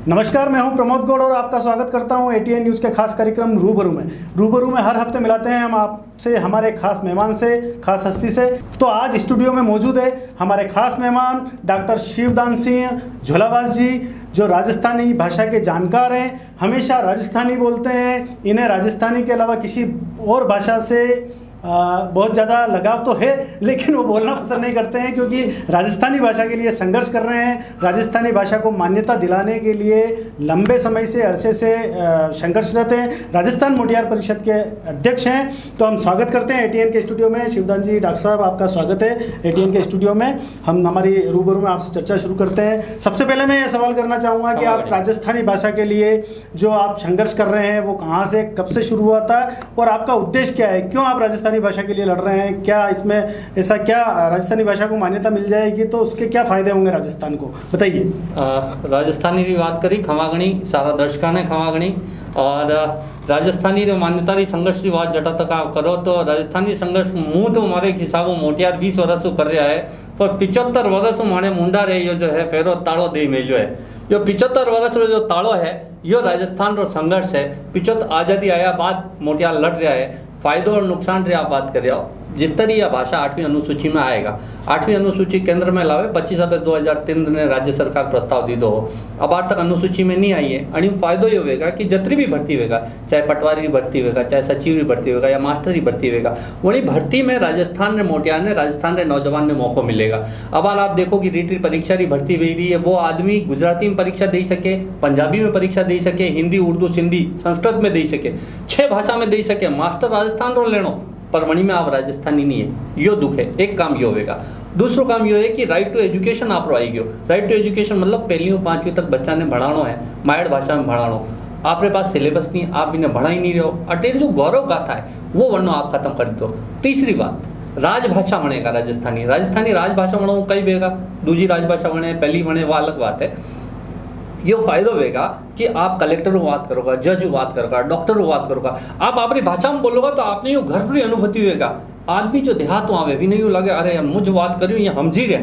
नमस्कार, मैं हूं प्रमोद गौड़ और आपका स्वागत करता हूं एटीएन न्यूज़ के खास कार्यक्रम रूबरू में हर हफ्ते मिलाते हैं हम आपसे हमारे खास मेहमान से, खास हस्ती से। तो आज स्टूडियो में मौजूद है हमारे खास मेहमान डॉक्टर शिवदान सिंह झोलावास जी, जो राजस्थानी भाषा के जानकार हैं। हमेशा राजस्थानी बोलते हैं। इन्हें राजस्थानी के अलावा किसी और भाषा से बहुत ज़्यादा लगाव तो है, लेकिन वो बोलना पसंद नहीं करते हैं क्योंकि राजस्थानी भाषा के लिए संघर्ष कर रहे हैं। राजस्थानी भाषा को मान्यता दिलाने के लिए लंबे समय से, अरसे से संघर्षरत हैं। राजस्थान मोटियार परिषद के अध्यक्ष हैं। तो हम स्वागत करते हैं एटीएन के स्टूडियो में। शिवदान जी, डॉक्टर साहब, आपका स्वागत है एटीएन के स्टूडियो में। हम हमारी रूबरू में आपसे चर्चा शुरू करते हैं। सबसे पहले मैं ये सवाल करना चाहूँगा कि आप राजस्थानी भाषा के लिए जो आप संघर्ष कर रहे हैं वो कहाँ से, कब से शुरू हुआ था और आपका उद्देश्य क्या है? क्यों आप राजस्थानी भाषा के लिए लड़ रहे हैं? क्या इसमें ऐसा क्या राजस्थानी भाषा को मान्यता मिल जाएगी तो उसके क्या फायदे होंगे राजस्थान को, बताइए। राजस्थानी की बात करी खमागणी सारा दर्शका ने खमागणी और राजस्थानी जो मान्यता री संघर्ष की बात जटा तक आप करो तो राजस्थानी संघर्ष मुँह तो हमारे हिसाबों मोटियार 20 वर्ष कर रहा है, पर 75 वर्ष माने मुंडा रे यो जो है पैरो ताड़ो दे मेल्यो है। यो 75 वर्ष रो जो ताड़ो है यो राजस्थान रो संघर्ष है। 75 आज़ादी आया बाद मोटियार लड़ रहा है। फायदों और नुकसान रे आप बात कर रहे हो। जिस तरह यह भाषा 8वीं अनुसूची में आएगा, 8वीं अनुसूची केंद्र में लावे 25 अगस्त 2003 ने राज्य सरकार प्रस्ताव दी दो। अब आज तक अनुसूची में नहीं आई है। अणी फायदो ये होगा कि जितनी भी भर्ती होगा, चाहे पटवारी की भर्ती होगा, चाहे सचिव की भर्ती होगा या मास्टर की भर्ती होगा, वही भर्ती में राजस्थान ने मोटियार ने, राजस्थान के नौजवान ने मौका मिलेगा। अब आप देखो कि रीट परीक्षा की भर्ती हुई रही है, वो आदमी गुजराती में परीक्षा दे सके, पंजाबी में परीक्षा दे सके, हिंदी, उर्दू, सिंधी, संस्कृत में दे सके, 6 भाषा में दे सके। मास्टर राजस्थान रो लेनो पर वणी में आप राजस्थानी नहीं है, यो दुख है। एक काम यो होगा। दूसरो काम यो है कि राइट टू एजुकेशन आप आई गयो। राइट टू एजुकेशन मतलब पहली 5वीं तक बच्चा ने बढ़ानो है, मायड़ भाषा में बढ़ानो। आपके पास सिलेबस नहीं, आप इन्हें बढ़ा ही नहीं रहे हो। अटेल जो गौरव गाथा है वो वर्णो आप खत्म कर दो। तीसरी बात, राजभाषा बनेगा राजस्थानी। राजस्थानी राजभाषा बनो कई बेगा, दूसरी राजभाषा बने, पहली बने, वो अलग बात है। ये फायदा होगा कि आप कलेक्टर को बात करोगा, जज को बात करोगा, डॉक्टर को बात करोगा, आप अपनी भाषा में बोलोगा तो आपने यो घर की अनुभूति होगा। आदमी जो देहात आवे भी नहीं लगे अरे मुझे बात करी ये हम जी रहे।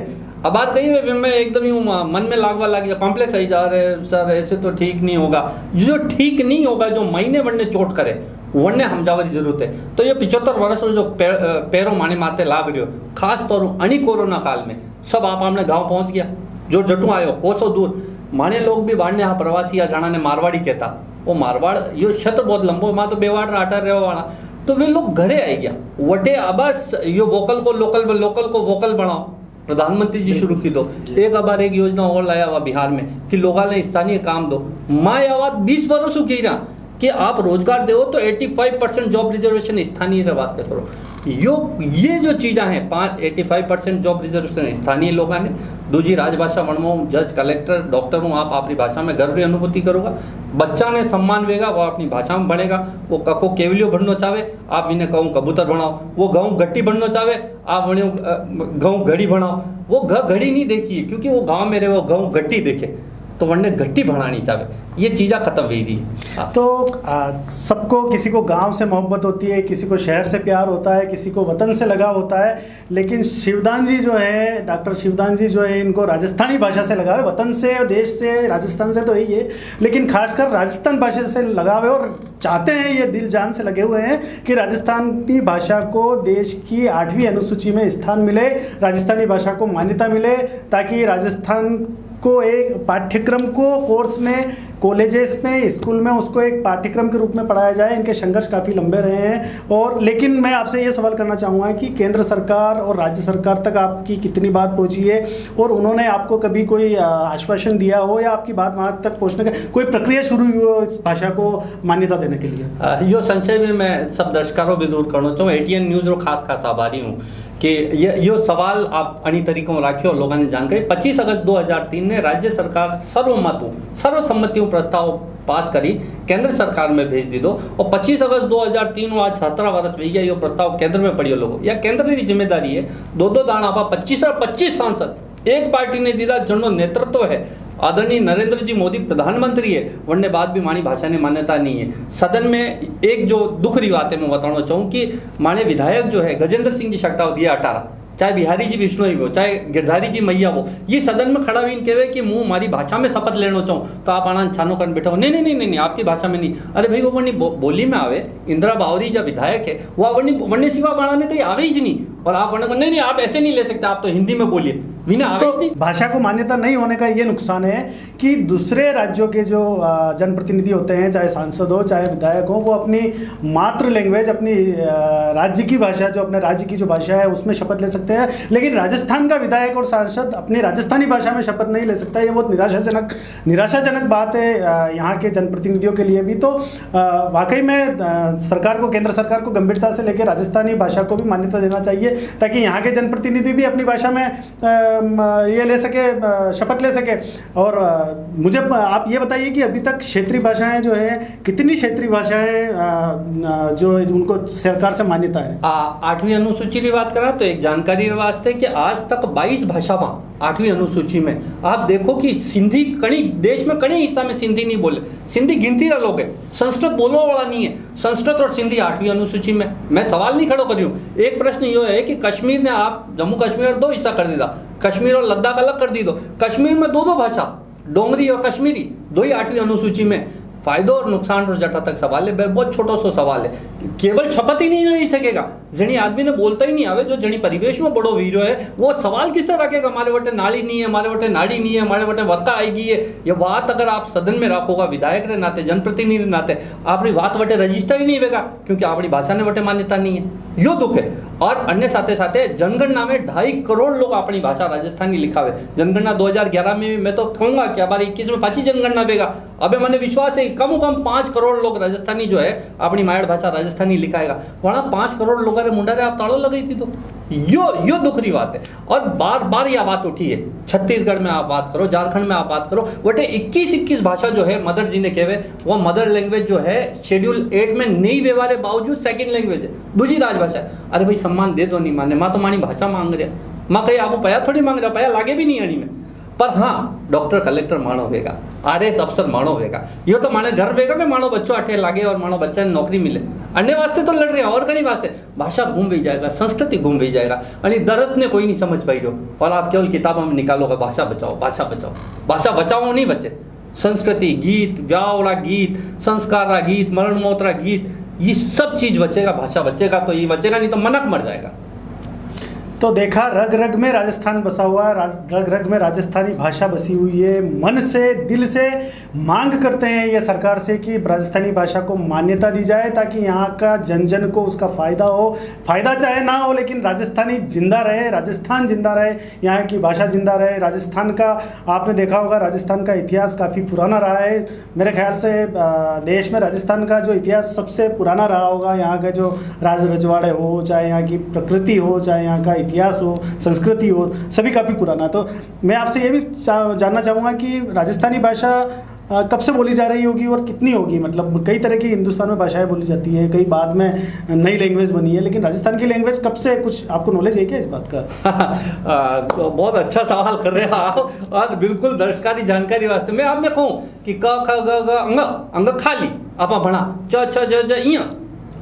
अब बात कही मैं एकदम यूँ मन में लागवा लग गया, कॉम्प्लेक्स आई जा रहे सर, ऐसे तो ठीक नहीं होगा। जो ठीक नहीं होगा, जो महीने बनने चोट करे वरने हमजावर की जरूरत है। तो ये 75 वर्ष जो पैरों माने माते लाग रहे हो, खास तौर अणी कोरोना काल में सब आप हमने गाँव पहुँच गया। जो जटू आयो कोसों दूर माने लोग भी बाढ़ ने हाँ प्रवासी या जाना ने मारवाड़ी कहता, वो मारवाड़ यो क्षेत्र बहुत लंबो मां तो बेवाड़ आटा रहे वाला। तो वे लोग घरे आई गया वटे आबास यो वोकल को लोकल, लोकल को वोकल बनाओ। प्रधानमंत्री जी शुरू की दो। एक बार एक योजना और लाया हुआ बिहार में कि लोगों ने स्थानीय काम दो। मैं आवाज 20 वर्षों की रहा कि आप रोजगार दो तो 85% जॉब रिजर्वेशन स्थानीय वास्ते करो। ये जो चीज़ें हैं 85% जॉब रिजर्वेशन स्थानीय लोगों ने, दूसरी राजभाषा बनवाओ, जज, कलेक्टर, डॉक्टर हूँ, आप अपनी भाषा में गर्व अनुभूति करोगा। बच्चा ने सम्मान वेगा, वो अपनी भाषा में बढ़ेगा। वो कको केवलियो बनना चाहे आप इन्हें कहूँ कबूतर बनाओ, वो गाँव गट्टी बनना चाहे आप गाँव घड़ी बनाओ। वो घड़ी नहीं देखी है क्योंकि वो गाँव में रहे, वो गाँव गट्टी देखे तो वरने गट्टी बढ़ानी चाहे। ये चीज़ें खत्म हुई थी। तो सबको, किसी को गांव से मोहब्बत होती है, किसी को शहर से प्यार होता है, किसी को वतन से लगाव होता है, लेकिन शिवदान जी जो है, डॉक्टर शिवदान जी जो है, इनको राजस्थानी भाषा से लगाव है। वतन से, देश से, राजस्थान से तो यही है, लेकिन खासकर राजस्थान भाषा से लगाव है और चाहते हैं, ये दिल जान से लगे हुए हैं कि राजस्थानी भाषा को देश की 8वीं अनुसूची में स्थान मिले, राजस्थानी भाषा को मान्यता मिले, ताकि राजस्थान को एक पाठ्यक्रम को कोर्स में, कॉलेजेस में, स्कूल में उसको एक पाठ्यक्रम के रूप में पढ़ाया जाए। इनके संघर्ष काफ़ी लंबे रहे हैं। और लेकिन मैं आपसे ये सवाल करना चाहूँगा कि केंद्र सरकार और राज्य सरकार तक आपकी कितनी बात पहुँची है और उन्होंने आपको कभी कोई आश्वासन दिया हो या आपकी बात वहाँ तक पहुँचने का कोई प्रक्रिया शुरू हुई हो इस भाषा को मान्यता देने के लिए? यो संशय में मैं सब दर्शकों भी दूर करना चाहूँ। एटीएन न्यूज़ रो खास आभारी हूँ कि यो सवाल आप अणी तरीकों में रखियो और लोगों ने जानकारी। 25 अगस्त 2003 ने राज्य सरकार सर्वसम्मति प्रस्ताव पास करी, केंद्र सरकार में भेज दी दो और 25 अगस्त 2003 आज 17 वर्ष भैया ये प्रस्ताव केंद्र में पड़ियो लोगों। या केंद्र की जिम्मेदारी है, दो दाना आप 25 सांसद एक पार्टी ने दीदा जनो नेतृत्व है। आदरणीय नरेंद्र जी मोदी प्रधानमंत्री है, वरने बाद भी मानी भाषा ने मान्यता नहीं है। सदन में एक जो दुख री बात है मैं बताना चाहूँ कि माने विधायक जो है गजेंद्र सिंह जी शक्तावत 18 चाहे बिहारी जी विष्णोई हो, चाहे गिरधारी जी मैया हो, ये सदन में खड़ा हुई कहे कि मुँह हमारी भाषा में शपथ लेना चाहूँ तो आप आनंद छानो कर बैठो, नहीं नहीं नहीं नहीं नहीं आपकी भाषा में नहीं। अरे भाई वो वरनी बोली में आवे, इंदिरा बावरी जब विधायक है वो वरनी सिवा बढ़ाने कहीं आवे ही नहीं, और आप वरना नहीं नहीं आप ऐसे नहीं ले सकते, आप तो हिंदी में बोलिए, बिना आवे तो भाषा को मान्यता नहीं होने का ये नुकसान है कि दूसरे राज्यों के जो जनप्रतिनिधि होते हैं, चाहे सांसद हो चाहे विधायक हो, वो अपनी मातृ लैंग्वेज, अपनी राज्य की भाषा, जो अपने राज्य की जो भाषा है उसमें शपथ ले सकते हैं, लेकिन राजस्थान का विधायक और सांसद अपनी राजस्थानी भाषा में शपथ नहीं ले सकता। ये बहुत निराशाजनक बात है यहाँ के जनप्रतिनिधियों के लिए भी। तो वाकई में सरकार को, केंद्र सरकार को गंभीरता से लेकर राजस्थानी भाषा को भी मान्यता देना चाहिए, ताकि यहाँ के जनप्रतिनिधि भी अपनी भाषा में ये ले सके, शपथ ले सके। और मुझे आप ये बताइए कि अभी तक क्षेत्रीय भाषाएं जो है, कितनी क्षेत्रीय भाषाएं जो उनको सरकार से मान्यता है? 8वीं अनुसूची की बात करा तो एक जानकारी वास्ते कि आज तक 22 भाषा 8वीं अनुसूची में आप देखो कि सिंधी कड़ी देश में कड़ी हिस्सा में सिंधी नहीं बोले, सिंधी गिनती का लोग है, संस्कृत बोलने वाला नहीं है। संस्कृत और सिंधी 8वीं अनुसूची में। मैं सवाल नहीं खड़ा करूँ, एक प्रश्न ये है कि कश्मीर ने आप जम्मू कश्मीर और 2 हिस्सा कर दिया, कश्मीर और लद्दाख अलग कर दी दो, कश्मीर में 2 भाषा, डोगरी और कश्मीरी, 2 ही 8वीं अनुसूची में। फायदो और नुकसान और जटा तक सवाल है, बहुत छोटा सा सवाल है, केवल शपथ ही नहीं ले सकेगा, जनी आदमी ने बोलता ही नहीं आवे, जो जनी परिवेश में बड़ो वीरो है वो सवाल किस तरह रखेगा, हमारे बटे नाड़ी नहीं है, हमारे बटे नाड़ी नहीं है, हमारे बटे वक्ता आएगी है। ये बात अगर आप सदन में रखोगा विधायक के नाते, जनप्रतिनिधि नाते, आपकी बात बटे रजिस्टर ही नहीं होगा, क्योंकि अपनी भाषा ने बटे मान्यता नहीं है, यो दुख है। और अन्य साथे साथे जनगणना में 2.5 करोड़ लोग अपनी भाषा राजस्थानी लिखावे। जनगणना 2011 में मैं तो कहूँगा कि हमारी 21 में पाची जनगणना बेगा, अबे मैंने विश्वास है कम 5 करोड़ लोग राजस्थानी जो है अपनी मायड़ भाषा राजस्थानी लिखाएगा, वहाँ 5 करोड़ लोगों ने मुंडा आप ताड़ो लगाई थी। तो यो दुखरी बात है। और बार बार यह बात उठी है, छत्तीसगढ़ में आप बात करो, झारखंड में आप बात करो, बटे 21 भाषा जो है मदर जी ने कहे वो मदर लैंग्वेज जो है शेड्यूल 8 में नहीं व्यवहार बावजूद सेकंड लैंग्वेज है, दूसरी राजभाषा है। अरे भाई सम्मान दे दो, नहीं माने, माँ तो मानी भाषा मांग रहा, माँ कहीं आपको पया थोड़ी मांग रहा, पया लागे भी नहीं अड़ी में। पर हाँ डॉक्टर कलेक्टर माणो वेगा, RS अफसर माणो वेगा, यो तो माने घर वेगा कि माणो बच्चों अठे लागे और माणो बच्चा ने नौकरी मिले, अन्य वास्ते तो लड़ रहे हैं और कहीं वास्ते। भाषा घूम भी जाएगा, संस्कृति घूम भी जाएगा, और दर्द ने कोई नहीं समझ पाई रहो, और आप केवल किताबों में निकालोगे भाषा बचाओ भाषा बचाओ, भाषा बचाओ नहीं बचे। संस्कृति गीत, व्यावरा गीत, संस्कारा गीत, मरण मोतरा गीत, ये सब चीज बचेगा, भाषा बचेगा तो ये बचेगा, नहीं तो मनक मर जाएगा। तो देखा, रग रग में राजस्थान बसा हुआ है, रग रग में राजस्थानी भाषा बसी हुई है। मन से, दिल से मांग करते हैं ये सरकार से कि राजस्थानी भाषा को मान्यता दी जाए, ताकि यहाँ का जन जन को उसका फ़ायदा हो। फ़ायदा चाहे ना हो, लेकिन राजस्थानी जिंदा रहे, राजस्थान जिंदा रहे, यहाँ की भाषा जिंदा रहे। राजस्थान का आपने देखा होगा, राजस्थान का इतिहास काफ़ी पुराना रहा है। मेरे ख्याल से देश में राजस्थान का जो इतिहास सबसे पुराना रहा होगा। यहाँ के जो राज रजवाड़े हो, चाहे यहाँ की प्रकृति हो, चाहे यहाँ का इतिहास हो, संस्कृति हो, सभी काफ़ी पुराना। तो मैं आपसे ये भी जानना चाहूँगा कि राजस्थानी भाषा कब से बोली जा रही होगी और कितनी होगी? मतलब कई तरह की हिंदुस्तान में भाषाएं बोली जाती है, कई बाद में नई लैंग्वेज बनी है, लेकिन राजस्थान की लैंग्वेज कब से, कुछ आपको नॉलेज है क्या इस बात का? तो बहुत अच्छा सवाल कर रहे हैं आप, और बिल्कुल दर्शकारी जानकारी वास्ते मैं आपने कहूँ कि क ख ग घ अंग खाली आप बना च छ ज ज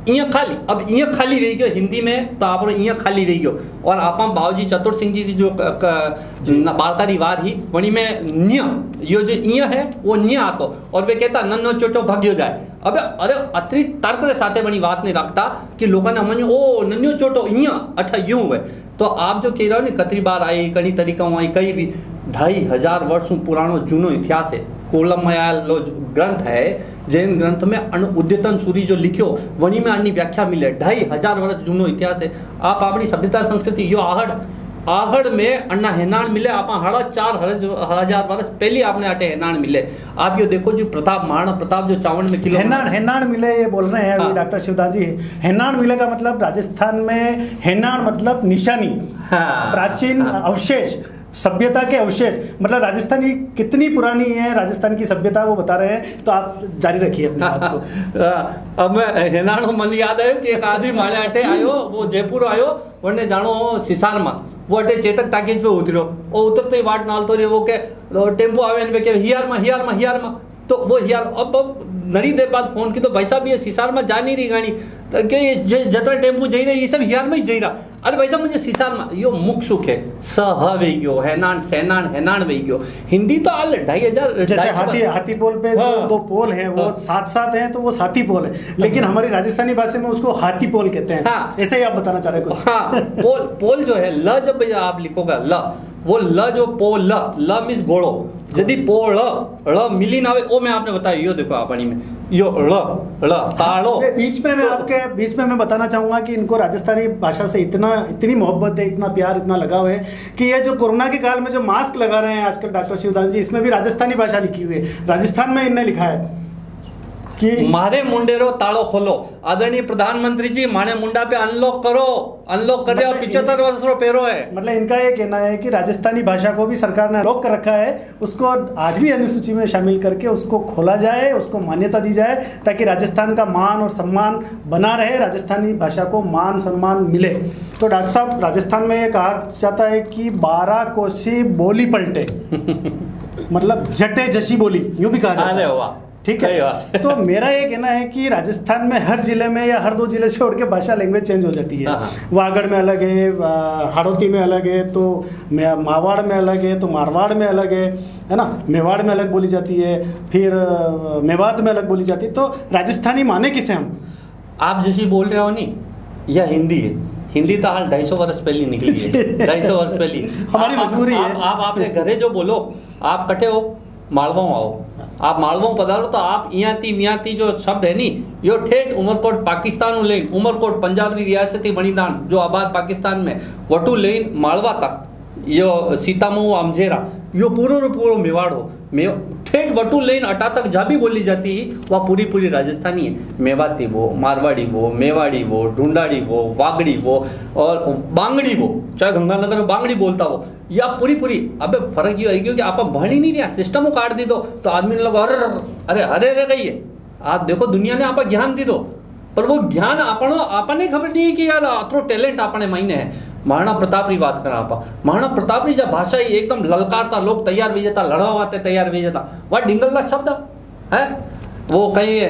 इं खाली। अब इं खाली रही गयो हिंदी में, तो आप इं खाली रही गयो। और आप बाबूजी चतुर सिंह जी जो बालकारी वार ही वनी में न्य, यो जो इं है वो न्य आतो, और वे कहता नन्नो चोटो भाग्यो जाए। अब अरे अतरी तर्क के साथे बनी बात नहीं रखता कि लोगों ने मन ओ नन्यो चोटो इं अठ यूं है। तो आप जो कह रहे हो ना कतरी बार आई, कई तरीका आई, कई भी 2500 वर्षों पुरानो जूनो इतिहास है। कोलम मयालो ग्रंथ है, जैन ग्रंथ में उद्यतन सूरी जो लिखियो वनी में अन्य व्याख्या मिले। 2500 वर्ष जूनो इतिहास है। आप अपनी सभ्यता संस्कृति यो आहड़ में अन्ना हेनाण मिले, आप 4,500 वर्ष पहले आपने आटे हेनाण मिले। आप यो देखो जो प्रताप, महाराणा प्रताप जो 54 में किलो हेनाण मिले ये बोल रहे हैं अभी डॉक्टर शिवदास जी। हेनाण मिले का मतलब राजस्थान में हेनाण मतलब निशानी, प्राचीन अवशेष, सभ्यता के अवशेष। मतलब राजस्थान की कितनी पुरानी है राजस्थान की सभ्यता वो बता रहे हैं। तो आप जारी रखिए अपनी बात को। अब मैं हेनाणो मन याद है कि एक आदमी माले अटे आयो, वो जयपुर आयो, वरने जानो सिसार में, वो अटे चेतक टाकीज पे उतरो, और उतरते ही वाट नाल तो वो के टेम्पो आवे ने के हियार में, तो वो हियार अब घणी देर बाद फोन कीधो भाई साहब ये सिसार में जा नहीं रही गाड़ी तो के जतरा टेम्पू जई रही ये सब हियार में ही जई रहा। अरे भाई साहब मुझे सिसार में यो मुख सुख है स ह वे गयो हैनान सेनान हैनान वे गयो। हिंदी तो हाल 2500 जैसे हाथी पोल पे दो पोल हैं वो साथ साथ हैं तो वो साथी पोल है, लेकिन हमारी राजस्थानी भाषा में उसको हाथी पोल कहते हैं। ऐसे ही आप बताना चाह रहे हैं कुछ? हाँ, पोल जो है ल जब भैया आप लिखोगा ल वो ल जो पोल ल मीन्स घोड़ो, यदि पोल ळ मिली ना हो, मैं आपने बताया यो देखो आपणी में यो ळ ताड़ो। बीच में मैं बताना चाहूंगा कि इनको राजस्थानी भाषा से इतनी मोहब्बत है, इतना प्यार, इतना लगाव है कि ये जो कोरोना के काल में जो मास्क लगा रहे हैं आजकल डॉक्टर शिवदास जी, इसमें भी राजस्थानी भाषा लिखी हुई है। राजस्थान में इनने लिखा है कि मारे मुंडेरो तालो खोलो। आदरणीय प्रधानमंत्री जी मारे मुंडा पे अनलॉक करो, अनलॉक कर 75 वर्ष रो पेरो है। मतलब इनका ये कहना है कि राजस्थानी भाषा को भी सरकार ने रोक कर रखा है, उसको 8वीं अनुसूची में शामिल करके उसको खोला जाए, उसको मान्यता दी जाए ताकि राजस्थान का मान और सम्मान बना रहे, राजस्थानी भाषा को मान सम्मान मिले। तो डॉक्टर साहब, राजस्थान में ये कहा जाता है कि 12 कोसी बोली पलटे मतलब जटे जशी बोली, यूं भी कहा जाता है। ठीक है, तो मेरा ये कहना है कि राजस्थान में हर जिले में या हर 2 जिले छोड़ के भाषा लैंग्वेज चेंज हो जाती है। वागड़ में अलग है, हाड़ौती में अलग है, तो मावाड़ में अलग है, तो मारवाड़ में अलग है ना, मेवाड़ में अलग बोली जाती है, फिर मेवात में अलग बोली जाती है। तो राजस्थानी माने किसे हम? आप जैसी बोल रहे हो नहीं, यह हिंदी है। हिंदी तो हाल 250 वर्ष पहले निकली है, 250 वर्ष पहले हमारी मजबूरी है। आप अपने घरे जो बोलो, आप कटे हो मालवा आओ, आप मालवा पधारो तो आप इयाती जो शब्द है नी यो ठेठ उमरकोट पाकिस्तान लेन, उमरकोट पंजाब की रियासती बणिदान जो आबाद पाकिस्तान में वटू लेन मालवा तक यो सीतामऊ अमझेरा यो पूरो मेवाड़ हो, ठेठ वटू लेन अटा तक जहाँ भी बोली जाती है वह पूरी राजस्थानी है। मेवाती वो, मारवाड़ी वो, मेवाड़ी वो, ढूंढाड़ी वो, वागड़ी वो और बांगड़ी वो, चाहे गंगानगर में बांगड़ी बोलता हो या पूरी। अबे फर्क ये है कि आप भण ही नहीं रहा, सिस्टम को काट दी दो तो आदमी लोग अरे रह गई है। आप देखो दुनिया ने आप ज्ञान दी दो, पर वो ज्ञान आपने खबर नहीं है कि यार अतरो टैलेंट अपने महीने है। महाराणा प्रताप की बात करा आप, महाराणा प्रताप की जब भाषा ही एकदम ललकारता, लोग तैयार भी जाता, लड़वा वाते तैयार भी जाता। वह डिंगल शब्द है वो कहीं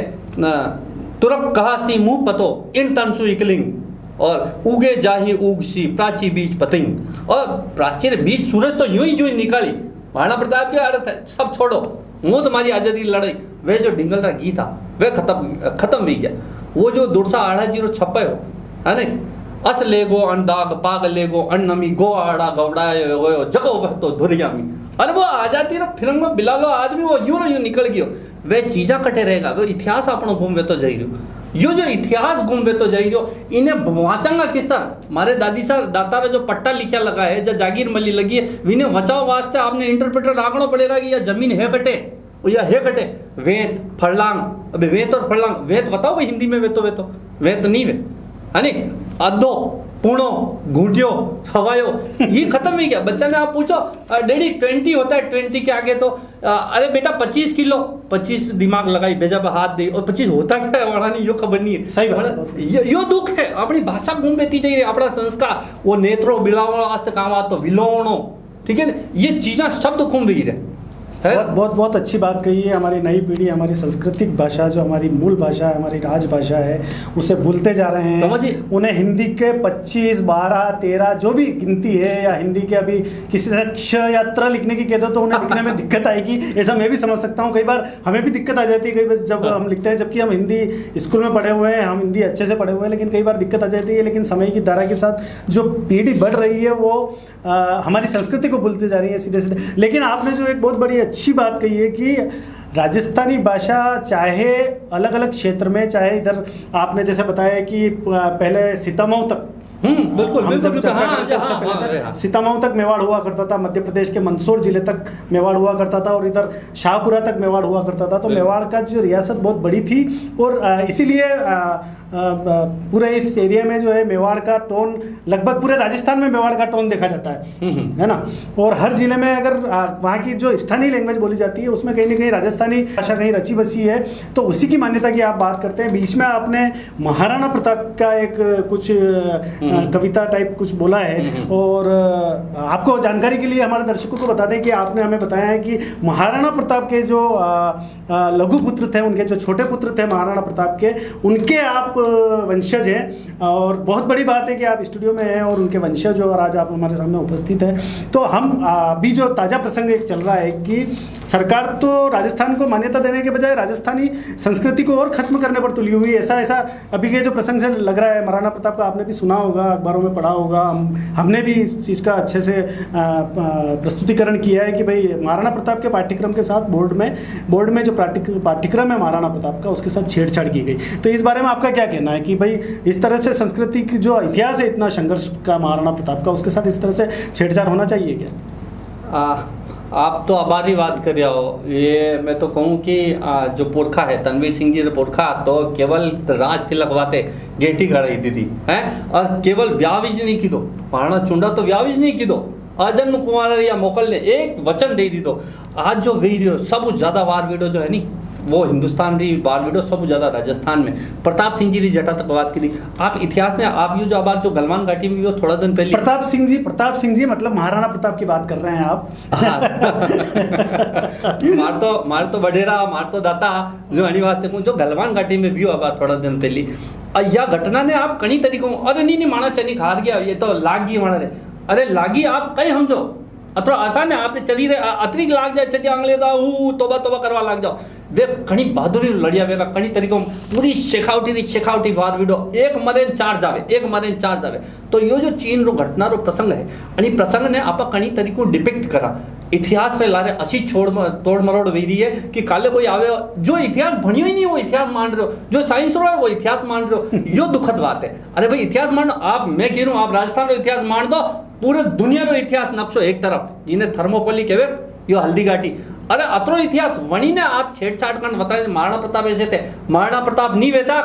तुरक कहा सी मुंह पतो इन तनसु इकलिंग और उगे जाही उगसी प्राची बीज पतिंग। और प्राचीर बीज सूरज तो यूं ही निकाली। महाराणा प्रताप के अर्थ है सब छोड़ो, वो तुम्हारी आजादी लड़ाई। वे जो डिंगल का गीत था वे खत्म भी गया। वो जो दुरसा आड़ा जीरो छपे हो है नहीं, अस लेगो अंदाग पाग लेगो अन्नमी गो आड़ा गौड़ाए जगो वह तो धुरियामी। अरे वो आजादी रो फिरंग में बिलालो आदमी वो यूं निकल गयो। वे चीजा कटे रहेगा, वो इतिहास अपनो घूमवे तो जाई रहो। यो जो इतिहास घूमवे तो जाई रहो, इन्हें वाचांगा किस तरह। मारे दादी सर दातारा जो पट्टा लिखा लगा है, जो जागीर मली लगी है, विने बचाओ वास्ते आपने इंटरप्रेटर राखना पड़ेगा कि यह जमीन है कटे या हे कटे। वेत फड़लांग, अबे वेत और फड़लांग, वेत बताओ भाई हिंदी में, वेत नहीं वे है नहीं। अद्धो पूणो घूंटियो हवायो ये खत्म ही गया। बच्चा ने आप पूछो डैडी 20 होता है, 20 के आगे तो अरे बेटा 25 किलो, 25 दिमाग लगाई भेजा पे हाथ दे और 25 होता क्या है वाला नहीं, यो खबर नहीं है। सही बात, यो दुख है। अपनी भाषा घूम बेती चाहिए, अपना संस्कार वो नेत्रो बिलावणो वास्ते काम आतो विलोवणो, ठीक है ना, ये चीज़ें शब्द घूम रही है। बहुत अच्छी बात कही है। हमारी नई पीढ़ी हमारी सांस्कृतिक भाषा, जो हमारी मूल भाषा है, हमारी राजभाषा है, उसे भूलते जा रहे हैं। उन्हें हिंदी के 25, 12, 13 जो भी गिनती है, या हिंदी के अभी किसी से क्ष या त्र लिखने की कह दो तो उन्हें लिखने में दिक्कत आएगी, ऐसा मैं भी समझ सकता हूँ। कई बार हमें भी दिक्कत आ जाती है कई बार जब हम लिखते हैं, जबकि हम हिंदी स्कूल में पढ़े हुए हैं, हम हिंदी अच्छे से पढ़े हुए हैं, लेकिन कई बार दिक्कत आ जाती है। लेकिन समय की धारा के साथ जो पीढ़ी बढ़ रही है वो हमारी संस्कृति को भूलती जा रही है सीधे। लेकिन आपने जो एक बहुत बड़ी अच्छी बात कही है कि राजस्थानी भाषा चाहे अलग अलग क्षेत्र में, चाहे इधर आपने जैसे बताया कि पहले सीतामऊ तक, बिल्कुल हम जब चर्चा करते उससे पहले सीतामऊ तक मेवाड़ हुआ करता था, मध्य प्रदेश के मंदसौर जिले तक मेवाड़ हुआ करता था, और इधर शाहपुरा तक मेवाड़ हुआ करता था। तो मेवाड़ का जो रियासत बहुत बड़ी थी, और इसीलिए पूरे इस एरिया में जो है मेवाड़ का टोन, लगभग पूरे राजस्थान में मेवाड़ का टोन देखा जाता है ना। और हर जिले में अगर वहाँ की जो स्थानीय लैंग्वेज बोली जाती है उसमें कहीं ना कहीं राजस्थानी भाषा कहीं रची बसी है, तो उसी की मान्यता की आप बात करते हैं। बीच में आपने महाराणा प्रताप का एक कुछ कविता टाइप कुछ बोला है। और आपको जानकारी के लिए हमारे दर्शकों को बता दें कि आपने हमें बताया है कि महाराणा प्रताप के जो लघु पुत्र थे, उनके जो छोटे पुत्र थे महाराणा प्रताप के, उनके आप वंशज हैं। और बहुत बड़ी बात है कि आप स्टूडियो में हैं और उनके वंशज और आज आप हमारे सामने उपस्थित हैं। तो हम अभी जो ताज़ा प्रसंग एक चल रहा है कि सरकार तो राजस्थान को मान्यता देने के बजाय राजस्थानी संस्कृति को और खत्म करने पर तुली हुई, ऐसा अभी के जो प्रसंग से लग रहा है। महाराणा प्रताप का आपने भी सुना होगा, अखबारों में पढ़ा होगा, हमने भी इस चीज़ का अच्छे से प्रस्तुतिकरण किया है कि भाई महाराणा प्रताप के पाठ्यक्रम के साथ बोर्ड में जो पाठ्यक्रम है महाराणा प्रताप का, उसके साथ छेड़छाड़ की गई। तो इस बारे में आपका क्या कहना है कि भाई इस तरह से संस्कृति की जो इतिहास है इतना संघर्ष का महाराणा प्रताप का, उसके साथ इस तरह से छेड़छाड़ होना चाहिए क्या? आप तो आभारी बात कर रहे हो। ये मैं तो कहूँ कि जो पुरखा है तनवीर सिंह जी पुरखा तो केवल राज तिलक बातें गेटी खड़ी दी थी हैं, और केवल व्याविज नहीं की दो महाराणा चुंडा तो व्याविज नहीं की दो अजन्म कुमार या मोकल ने एक वचन दे दी। तो आज जो वीडियो सब ज्यादा वार वीडियो जो है नी वो हिंदुस्तान री वार वीडियो सब ज्यादा राजस्थान में प्रताप सिंह जी री जटा तक बात की थी। आप इतिहास ने आप ये जो आबाद जो गलवान घाटी में वो थोड़ा दिन पहले प्रताप सिंह जी मतलब महाराणा प्रताप की बात कर रहे हैं आप। मार तो बढेरा मार तो दाता जो अनिवास से जो गलवान घाटी में भी आबाद थोड़ा दिन पहले या घटना ने आप कई तरीकों अरे नहीं माना सैनिक हार गया ये तो लाग गई माना रे अरे लागी आप कहीं समझो अथवा आसान है आपने चली रहे अतिरिक्त लाग जाए चटिया आंगले दा तोबा करवा लाग जाओ। वे घनी बहादुरी लड़िया वेगा कई तरीकों पूरी शेखावटी वार वीडियो एक मरे चार जावे। तो यो जो चीन रो घटना रो प्रसंग है आणि प्रसंग ने आपा कई तरीकों डिपिक्ट करा इतिहास से लारे असी तोड़ मरोड़ वे रही है कि काले कोई आवे जो इतिहास भणियो ही नहीं वो इतिहास मान रहे हो, जो साइंस रो है वो इतिहास मान रहे हो। यो दुखद बात है। अरे भाई इतिहास मान आप मैं कह रहा हूँ आप राजस्थान रो इतिहास मान दो, पूरे दुनिया रो इतिहास नक्शो एक तरफ जिन्हें थर्मोपोली कहवे यो हल्दी घाटी अरे अतरो इतिहास वणी ने आप छेड़छाड़ कर बताए महाराणा प्रताप ऐसे थे महाराणा प्रताप नहीं वेता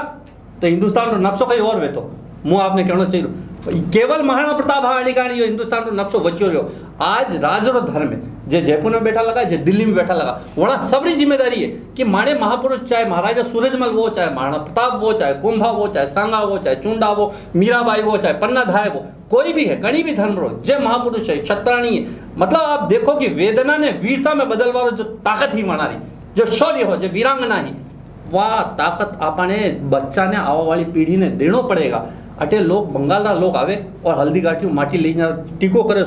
तो हिंदुस्तान रो नक्शो कहीं और वेतो मुँह आपने कहना चाहिए केवल महाराणा प्रताप हाणी कहानी हिंदुस्तान रो नक्शो बच्यो रहो। आज राज रो धर्म है जे जयपुर में बैठा लगा जे दिल्ली में बैठा लगा वहाँ सबरी जिम्मेदारी है कि माणे महापुरुष चाहे महाराजा सूरजमल वो चाहे महाराणा प्रताप वो चाहे कुंभा वो चाहे सांगा वो चाहे चुंडा वो मीराबाई वो चाहे पन्ना धाय वो कोई भी है कहीं भी धर्म रो जे महापुरुष है छत्राणी है मतलब आप देखो कि वेदना ने वीरता में बदलवा जो ताकत ही मना रही जो शौर्य हो जो वीरांगना ही वह ताकत आपने बच्चा ने आवा वाली पीढ़ी ने देनो पड़ेगा। अटे लोग बंगाल लोग आवे और हल्दी घाटी माटी ले टीको करे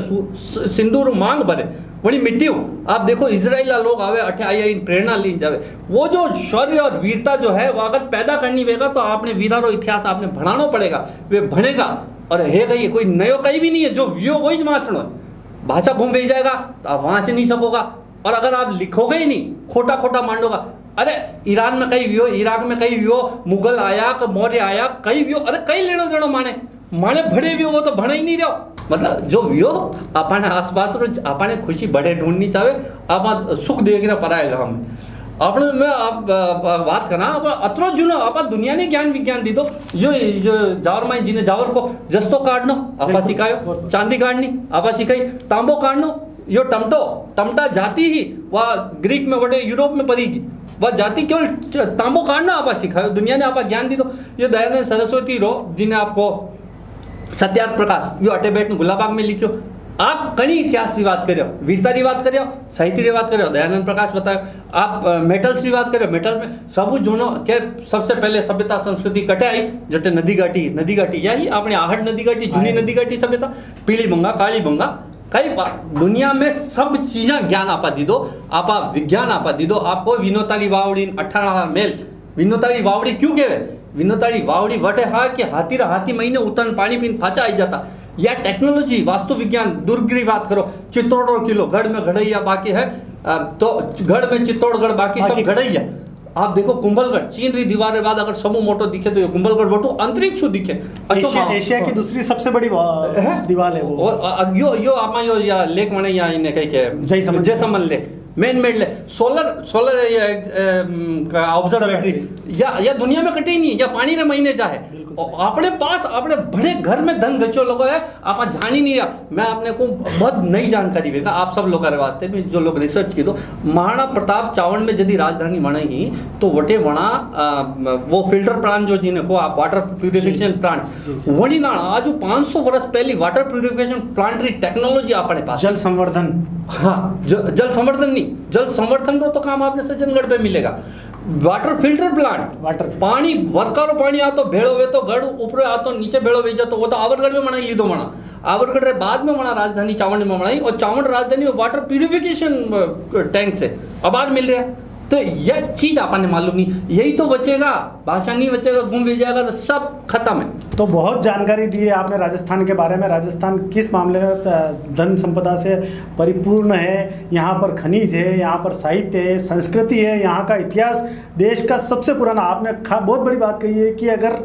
सिंदूर मांग भरे बड़ी मिट्टी आप देखो इजराइल लोग आवे अटे आई प्रेरणा ली जावे। वो जो शौर्य और वीरता जो है वो अगर पैदा करनी वेगा तो आपने वीरारो इतिहास आपने बढ़ाना पड़ेगा वे बढ़ेगा। और है कहीं कोई नयो कहीं भी नहीं है जो वियो वही वाँचना है भाषा घूम भेज जाएगा तो आप वहाँ से नहीं सकोगा। और अगर आप लिखोगे ही नहीं खोटा मांडोगा अरे ईरान में कहीं भी हो इराक में कहीं भी हो मुगल आया मौर्य आया कहीं भी हो अरे कहीं लेनो देनो माने भड़े भी हो वो तो भड़े ही नहीं रहो। मतलब जो भी हो अपने आसपास अपने खुशी बढ़े ढूंढनी चाहे आप सुख देखना पड़ाएगा हम अपने में आप बात करना आप अतरो जुनो आप दुनिया ने ज्ञान विज्ञान दी दो जो जावर माई जिन्हें जावर को जस्तो काटनो आपा सिखायो चांदी काटनी आपा सिखाई तांबो काटनो यो टमटा जाति ही वह ग्रीक में बड़े यूरोप में पड़ेगी वह जाति केवल तांबो काटना आपा सिखायो दुनिया ने आपा ज्ञान दी दो। ये दयानंद सरस्वती रो जिन्हें आपको सत्यार्थ प्रकाश यो अटे बैठ गुलाबाग में लिखियो आप कई इतिहास की बात करो वीरता की बात करो साहित्य की बात करो दयानंद प्रकाश बताओ आप मेटल्स की बात करो मेटल्स में सब जुनो के सबसे पहले सभ्यता संस्कृति कटे आई जटे नदी घाटी यही अपने आहट नदी घाटी जूनी नदी घाटी सभ्यता पीली बंगा काली बंगा कई दुनिया में सब चीज़ें ज्ञान आपा दी दो आपा विज्ञान आपा दी दो। आपको विनोतारी वावड़ी 18 मेल विनोतारी वावड़ी क्यों कहवे विनोतारी वावड़ी वटे हा कि हाथी महीने उतन पानी पीन फाचा आई जाता या टेक्नोलॉजी वास्तु विज्ञान दुर्ग की बात करो चित्तौड़गढ़ किलो गढ़ में गढ़ैया बाकी है तो गढ़ में चित्तौड़गढ़ बाकी सब गढ़ैया। आप देखो कुंभलगढ़ चीन री दीवार के बाद अगर सब मोटो दिखे तो ये कुंभलगढ़ मोटो अंतरिक्ष दिखे एशिया की दूसरी सबसे बड़ी दीवार है वो यो आमा यो या लेक मने या इने कहीं के Jaisamand lake man made solar observatory या दुनिया में कटे ही नहीं, या पानी रे महीने जाए अपने पास अपने बड़े घर में धन गचो लोगो है, आप जान ही नहीं रहा। मैं आपने को बहुत नई जानकारी देगा आप सब लोग वास्ते में, जो लोग रिसर्च की, तो महाराणा प्रताप चावड़ में यदि राजधानी बनेगी तो वटे वणा वो फिल्टर प्लांट जो जिन्हें को आप वाटर प्यूरिफिकेशन प्लांट वही ना आज 500 वर्ष पहली वाटर प्यूरिफिकेशन प्लांट री टेक्नोलॉजी अपने पास। जल संवर्धन, हाँ जल संवर्धन नहीं, जल संवर्धन को तो काम आपने सज्जनगढ़ पे मिलेगा। वाटर फिल्टर प्लांट, वाटर पानी वर्कारो पानी आ तो भेड़ो वे तो गढ़ ऊपर आ तो नीचे भेड़ो वे तो वो तो आवरगढ़ में बनाई लीधो मना, आवरगढ़ रे बाद में मना राजधानी चावड़ में बनाई, और चावड़ राजधानी में वाटर प्यूरिफिकेशन टैंक से आबाद मिल रहा है। तो यह चीज आपने मालूम नहीं, यही तो बचेगा, भाषा नहीं बचेगा, गुम भी जाएगा तो सब खत्म है। तो बहुत जानकारी दी है आपने राजस्थान के बारे में। राजस्थान किस मामले में धन संपदा से परिपूर्ण है, यहाँ पर खनिज है, यहाँ पर साहित्य है, संस्कृति है, यहाँ का इतिहास देश का सबसे पुराना। आपने बहुत बड़ी बात कही है कि अगर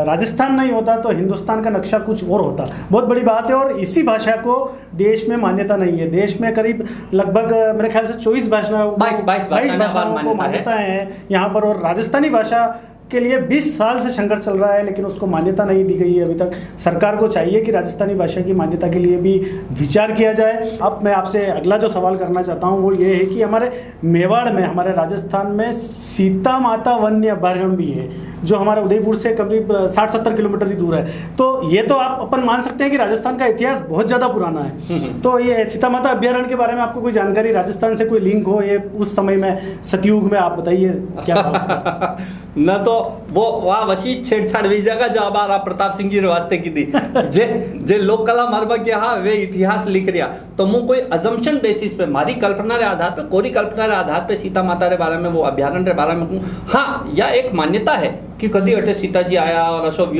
राजस्थान नहीं होता तो हिंदुस्तान का नक्शा कुछ और होता, बहुत बड़ी बात है। और इसी भाषा को देश में मान्यता नहीं है, देश में करीब लगभग मेरे ख्याल से 24 भाषाओं 22 भाषाओं को मान्यता है यहाँ पर, और राजस्थानी भाषा के लिए 20 साल से संघर्ष चल रहा है, लेकिन उसको मान्यता नहीं दी गई है अभी तक। सरकार को चाहिए कि राजस्थानी भाषा की मान्यता के लिए भी विचार किया जाए। अब मैं आपसे अगला जो सवाल करना चाहता हूँ वो ये है कि हमारे मेवाड़ में, हमारे राजस्थान में सीता माता वन्य अभयारण्य भी है, जो हमारे उदयपुर से करीब 60-70 किलोमीटर ही दूर है। तो ये तो आप अपन मान सकते हैं कि राजस्थान का इतिहास बहुत ज़्यादा पुराना है। तो ये सीता माता अभयारण्य के बारे में आपको कोई जानकारी, राजस्थान से कोई लिंक हो, ये उस समय में सतयुग में, आप बताइए क्या था उसका? न तो वो वहाँ वशी छेड़छाड़ हुई जगह जो हमारा प्रताप सिंह जी वास्ते की थी जे लोक कला मारबा के हाँ वे इतिहास लिख रिया, तो मु कोई अजम्पशन बेसिस पे, मारी कल्पना रे आधार पे, कोरी कल्पना रे आधार पे सीता माता रे बारे में, वो अभ्यारण्य रे बारे में कहूँ। हाँ, या एक मान्यता है कि कदी अटे सीता जी आया और अशोक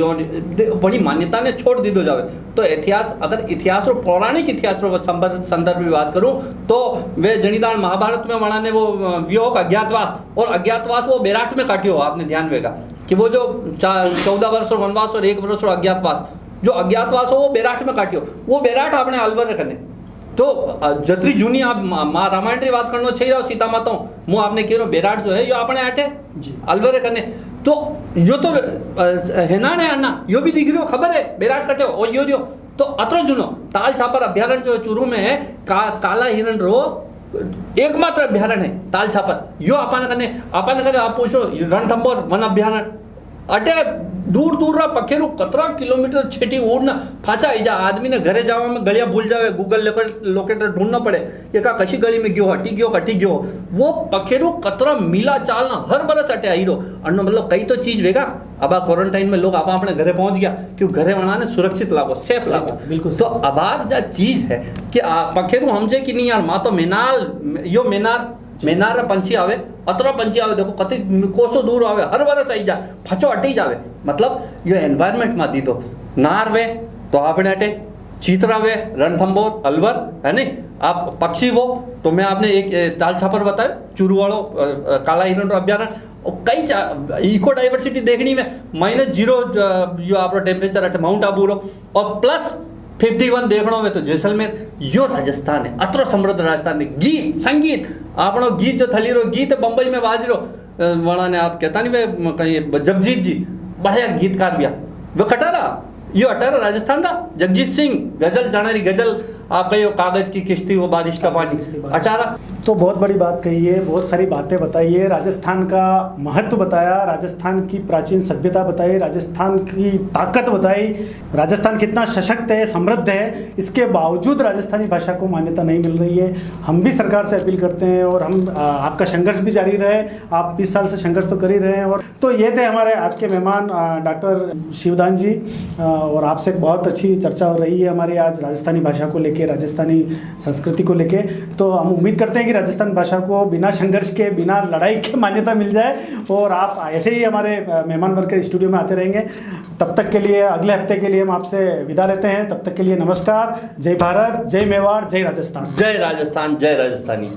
बड़ी मान्यता ने छोड़ दी दो जावे। तो इतिहास, अगर इतिहास और पौराणिक इतिहास रो संदर्भ में बात करूं तो वे जनीदान महाभारत में वणा ने वो वियोग अज्ञातवास, और अज्ञातवास वो बेराट में काटियो, आपने ध्यान देगा कि वो जो 14 वर्ष और वनवास और 1 वर्ष और अज्ञातवास, जो अज्ञातवास हो वो बेराट में काटियो, वो बेराट आपने अलवर करने। तो जतरी जूनी आप माँ रामायण की बात करना चाहिए सीता माता मु आपने कहो बेराट जो है यो अपने आटे अलवर करने, तो यो तो हेनाने आना यो भी दिख रही हो, खबर है बेराट कटे और यो तो अतरो जुनो ताल छापर अभ्यारण्य जो चूरू में है, काला हिरण रो एकमात्र अभ्यारण्य है ताल छापर। यो अपन कने आप पूछो रणथंभौर वन अभ्यारण्य अटे दूर दूर रा पखेरु कतरा किलोमीटर छेटी उड़ना फाचा आई जा, आदमी ने घरे जावा में गलियां भूल जावे, गूगल लोकेटर ढूंढना पड़े ये का कशी गली में गयो हटी गयो, वो पखेरु कतरा मिला चालना हर बरस अटे आई रो अन्नो, मतलब कई तो चीज वेगा। अब क्वारंटाइन में लोग अब अपने घरे पहुंच गया क्यों, घरे बनाने सुरक्षित लागो, सेफ लागो, बिल्कुल। तो अबार जा चीज है कि पखेरु हमजे कि नहीं यार, माँ तो मेनार पंछी आवे, अतरा पंछी आवे, देखो कति कोसों दूर आवे, हर बरस आई जा फचो अटी जावे, मतलब ये एनवायरमेंट में दी दो नार वे तो आपने अटे, चीतरा वे रणथंभौर अलवर है नहीं, आप पक्षी वो तो मैं आपने एक ताल छापर बताया चूरू वालों काला हिरण अभ्यारण्य, और कई इको डाइवर्सिटी देखनी में -0 जो आप टेम्परेचर अटे माउंट आबू रो, और +51 देखना हो तो जैसलमेर। यो राजस्थान है, अतरो समृद्ध राजस्थान है। गीत संगीत आपनो गीत जो थली रो गीत बम्बई में बाज रो वणा ने आप कहता नहीं वे कहीं जगजीत जी बढ़िया गीतकार भी वो कटारा यो अटारा राजस्थान का जगजीत सिंह गजल जाना रही गजल आप कही कागज की किश्ती वो बारिश का पानी अटारा। तो बहुत बड़ी बात कही है, बहुत सारी बातें बताई है, राजस्थान का महत्व बताया, राजस्थान की प्राचीन सभ्यता बताई, राजस्थान की ताकत बताई, राजस्थान कितना सशक्त है, समृद्ध है, इसके बावजूद राजस्थानी भाषा को मान्यता नहीं मिल रही है। हम भी सरकार से अपील करते हैं और हम आपका संघर्ष भी जारी रहे, आप 20 साल से संघर्ष तो कर ही रहे हैं। और तो ये थे हमारे आज के मेहमान डॉक्टर शिवदान जी, और आपसे बहुत अच्छी चर्चा हो रही है हमारी आज राजस्थानी भाषा को लेके, राजस्थानी संस्कृति को लेके। तो हम उम्मीद करते हैं कि राजस्थान भाषा को बिना संघर्ष के, बिना लड़ाई के मान्यता मिल जाए, और आप ऐसे ही हमारे मेहमान बनकर स्टूडियो में आते रहेंगे। तब तक के लिए, अगले हफ्ते के लिए हम आपसे विदा लेते हैं। तब तक के लिए नमस्कार, जय भारत, जय मेवाड़, जय राजस्थान। जय राजस्थान, जय राजस्थानी।